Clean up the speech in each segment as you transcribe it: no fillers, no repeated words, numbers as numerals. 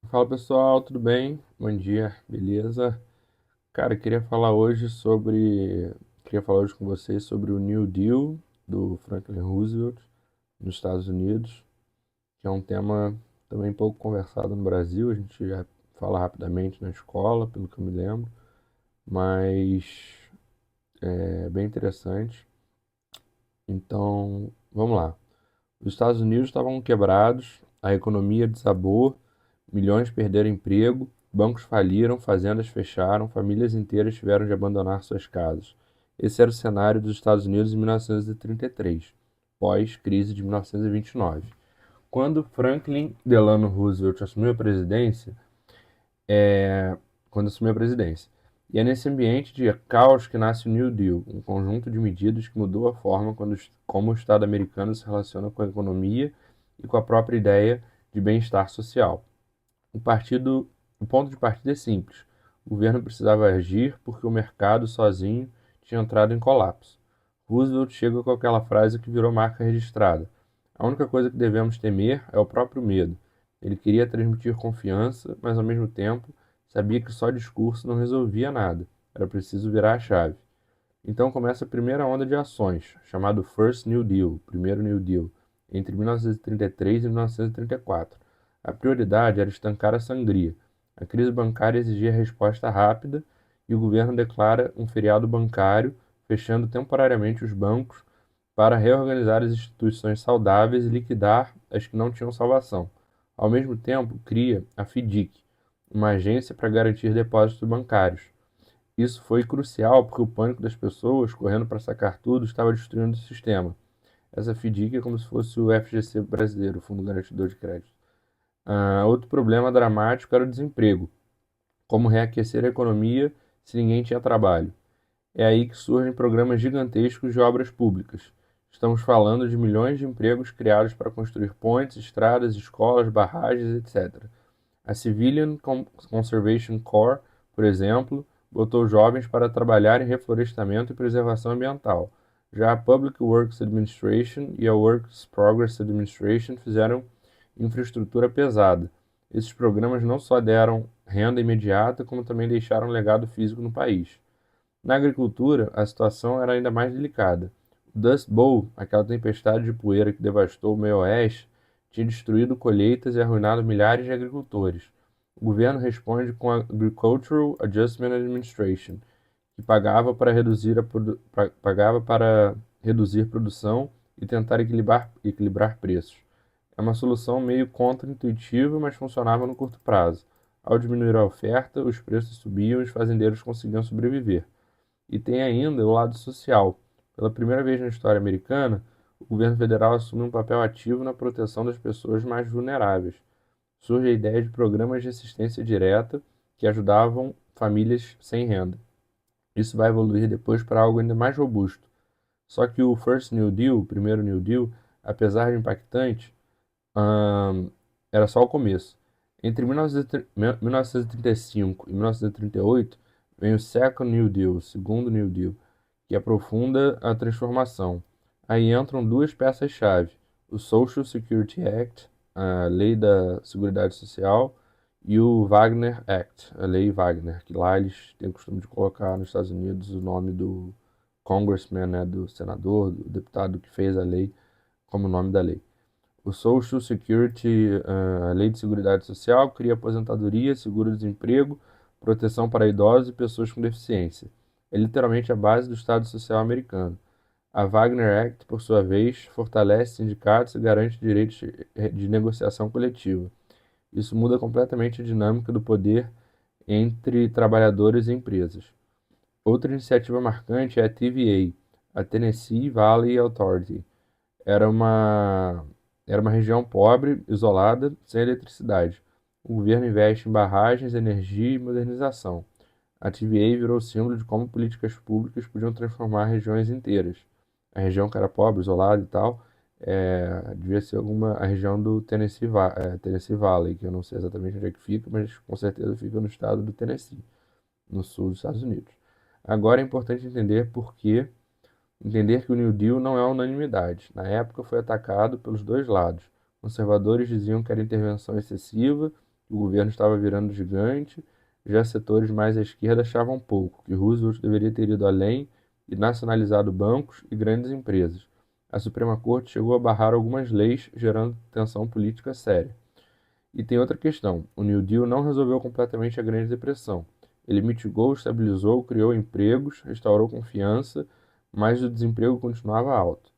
Fala pessoal, tudo bem? Bom dia, beleza? Cara, queria falar hoje com vocês sobre o New Deal do Franklin Roosevelt nos Estados Unidos, que é um tema também pouco conversado no Brasil. A gente já fala rapidamente na escola, pelo que eu me lembro, mas é bem interessante. Então, vamos lá. Os Estados Unidos estavam quebrados, a economia desabou, milhões perderam emprego, bancos faliram, fazendas fecharam, famílias inteiras tiveram de abandonar suas casas. Esse era o cenário dos Estados Unidos em 1933, pós-crise de 1929. Quando Franklin Delano Roosevelt assumiu a presidência, é, quando assumiu a presidência. E é nesse ambiente de caos que nasce o New Deal, um conjunto de medidas que mudou a forma como o Estado americano se relaciona com a economia e com a própria ideia de bem-estar social. O partido, o ponto de partida é simples. O governo precisava agir porque o mercado sozinho tinha entrado em colapso. Roosevelt chega com aquela frase que virou marca registrada: a única coisa que devemos temer é o próprio medo. Ele queria transmitir confiança, mas ao mesmo tempo sabia que só discurso não resolvia nada. Era preciso virar a chave. Então começa a primeira onda de ações, chamado First New Deal, primeiro New Deal, entre 1933 e 1934. A prioridade era estancar a sangria. A crise bancária exigia resposta rápida e o governo declara um feriado bancário, fechando temporariamente os bancos para reorganizar as instituições saudáveis e liquidar as que não tinham salvação. Ao mesmo tempo, cria a FDIC, uma agência para garantir depósitos bancários. Isso foi crucial porque o pânico das pessoas correndo para sacar tudo estava destruindo o sistema. Essa FDIC é como se fosse o FGC brasileiro, o Fundo Garantidor de Crédito. Outro problema dramático era o desemprego. Como reaquecer a economia se ninguém tinha trabalho? É aí que surgem programas gigantescos de obras públicas. Estamos falando de milhões de empregos criados para construir pontes, estradas, escolas, barragens, etc. A Civilian Conservation Corps, por exemplo, botou jovens para trabalhar em reflorestamento e preservação ambiental. Já a Public Works Administration e a Works Progress Administration fizeram infraestrutura pesada. Esses programas não só deram renda imediata, como também deixaram um legado físico no país. Na agricultura, a situação era ainda mais delicada. O Dust Bowl, aquela tempestade de poeira que devastou o meio-oeste, tinha destruído colheitas e arruinado milhares de agricultores. O governo responde com a Agricultural Adjustment Administration, que pagava para reduzir produção e tentar equilibrar preços. É uma solução meio contra-intuitiva, mas funcionava no curto prazo. Ao diminuir a oferta, os preços subiam e os fazendeiros conseguiam sobreviver. E tem ainda o lado social. Pela primeira vez na história americana, o governo federal assume um papel ativo na proteção das pessoas mais vulneráveis. Surge a ideia de programas de assistência direta que ajudavam famílias sem renda. Isso vai evoluir depois para algo ainda mais robusto. Só que o First New Deal, o primeiro New Deal, apesar de impactante, hum, era só o começo. Entre 1935 e 1938, vem o Second New Deal, o segundo New Deal, que aprofunda a transformação. Aí entram duas peças-chave: o Social Security Act, a Lei da Seguridade Social, e o Wagner Act, a Lei Wagner, que lá eles têm o costume de colocar nos Estados Unidos o nome do congressman, né, do senador, do deputado que fez a lei, como nome da lei. O Social Security, a Lei de Seguridade Social, cria aposentadoria, seguro-desemprego, proteção para idosos e pessoas com deficiência. É literalmente a base do Estado Social americano. A Wagner Act, por sua vez, fortalece sindicatos e garante direitos de negociação coletiva. Isso muda completamente a dinâmica do poder entre trabalhadores e empresas. Outra iniciativa marcante é a TVA, a Tennessee Valley Authority. Era uma, era uma região pobre, isolada, sem eletricidade. O governo investe em barragens, energia e modernização. A TVA virou símbolo de como políticas públicas podiam transformar regiões inteiras. A região que era pobre, isolada e tal, devia ser a região do Tennessee Valley, que eu não sei exatamente onde é que fica, mas com certeza fica no estado do Tennessee, no sul dos Estados Unidos. Agora é importante entender que o New Deal não é unanimidade. Na época foi atacado pelos dois lados. Conservadores diziam que era intervenção excessiva que o governo estava virando gigante, já setores mais à esquerda achavam pouco, que Roosevelt deveria ter ido além e nacionalizado bancos e grandes empresas. A Suprema Corte chegou a barrar algumas leis, gerando tensão política séria. E tem outra questão: o New Deal não resolveu completamente a Grande Depressão. Ele mitigou, estabilizou, criou empregos, restaurou confiança, mas o desemprego continuava alto.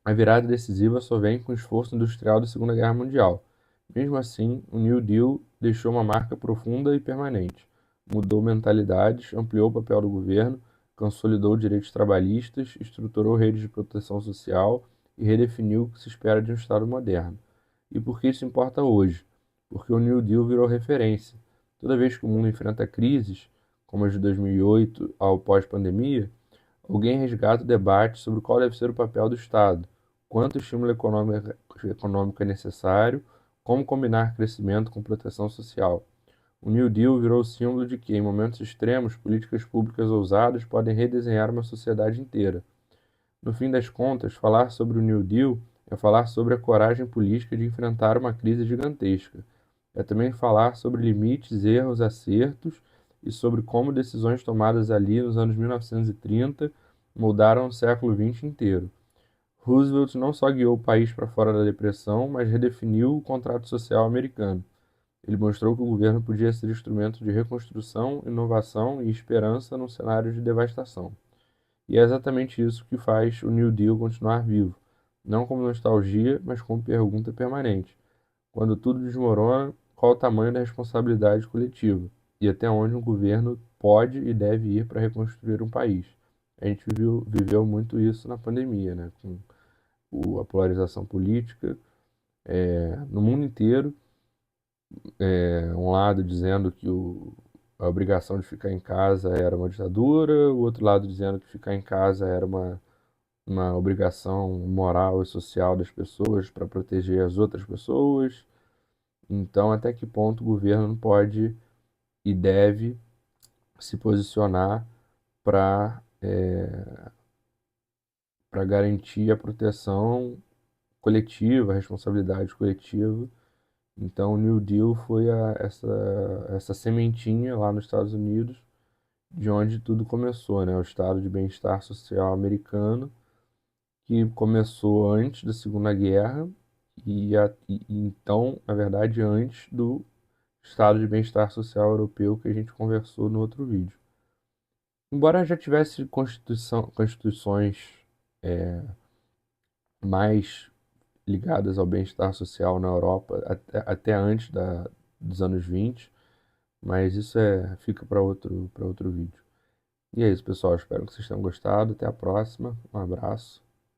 A virada decisiva só vem com o esforço industrial da Segunda Guerra Mundial. Mesmo assim, o New Deal deixou uma marca profunda e permanente. Mudou mentalidades, ampliou o papel do governo, consolidou direitos trabalhistas, estruturou redes de proteção social e redefiniu o que se espera de um Estado moderno. E por que isso importa hoje? Porque o New Deal virou referência. Toda vez que o mundo enfrenta crises, como a de 2008 ao pós-pandemia, alguém resgata o debate sobre qual deve ser o papel do Estado, quanto estímulo econômico é necessário, como combinar crescimento com proteção social. O New Deal virou símbolo de que, em momentos extremos, políticas públicas ousadas podem redesenhar uma sociedade inteira. No fim das contas, falar sobre o New Deal é falar sobre a coragem política de enfrentar uma crise gigantesca. É também falar sobre limites, erros, acertos e sobre como decisões tomadas ali nos anos 1930 moldaram o século XX inteiro. Roosevelt não só guiou o país para fora da depressão, mas redefiniu o contrato social americano. Ele mostrou que o governo podia ser instrumento de reconstrução, inovação e esperança num cenário de devastação. E é exatamente isso que faz o New Deal continuar vivo, não como nostalgia, mas como pergunta permanente. Quando tudo desmorona, qual o tamanho da responsabilidade coletiva? E até onde um governo pode e deve ir para reconstruir um país? A gente viveu muito isso na pandemia, né? Com a polarização política no mundo inteiro. Um lado dizendo que a obrigação de ficar em casa era uma ditadura, o outro lado dizendo que ficar em casa era uma obrigação moral e social das pessoas para proteger as outras pessoas. Então, até que ponto o governo pode e deve se posicionar para para garantir a proteção coletiva, a responsabilidade coletiva. Então, o New Deal foi essa sementinha lá nos Estados Unidos, de onde tudo começou, né? O estado de bem-estar social americano, que começou antes da Segunda Guerra e então, na verdade, antes do estado de bem-estar social europeu que a gente conversou no outro vídeo. Embora já tivesse constituições mais ligadas ao bem-estar social na Europa até antes dos anos 20, mas isso fica para outro vídeo. E é isso, pessoal. Espero que vocês tenham gostado. Até a próxima. Um abraço.